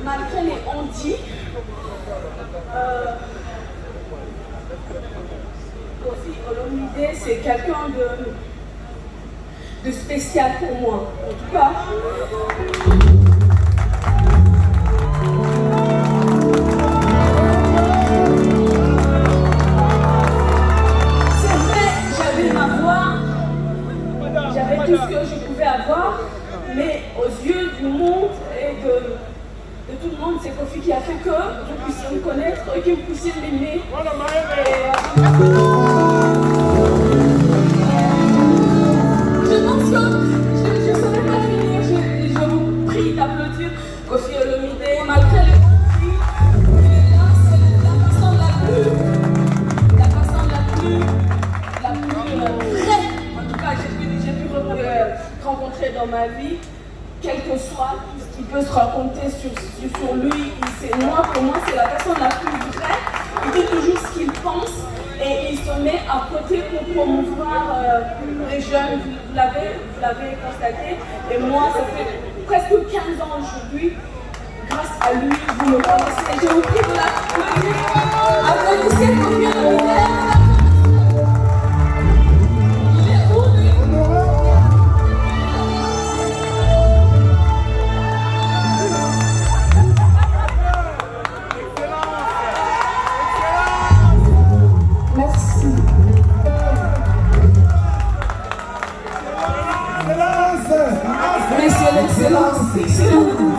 malgré les on-dit, Koffi Olomide, c'est quelqu'un de spécial pour moi. En tout cas, c'est vrai, j'avais ma voix, j'avais tout ce que je pouvais avoir, mais aux yeux du monde et de tout le monde, c'est Koffi qui a fait que je puisse me connaître et que vous puissiez m'aimer. Je pense que je ne saurais pas finir. Je vous prie d'applaudir Koffi Olomide. Malgré les conflits, il est là, c'est la personne la plus vraie. En tout cas, j'ai pu rencontrer dans ma vie. Quel que soit tout ce qui peut se raconter sur lui, pour moi, c'est la personne la plus vraie. Il dit toujours ce qu'il pense et il se met à côté pour promouvoir les jeunes. Vous l'avez constaté. Et moi, ça fait presque 15 ans aujourd'hui. Grâce à lui, vous me connaissez. Je vous prie de l'applaudir. Applaudissez Koffi Olomide. Excellence.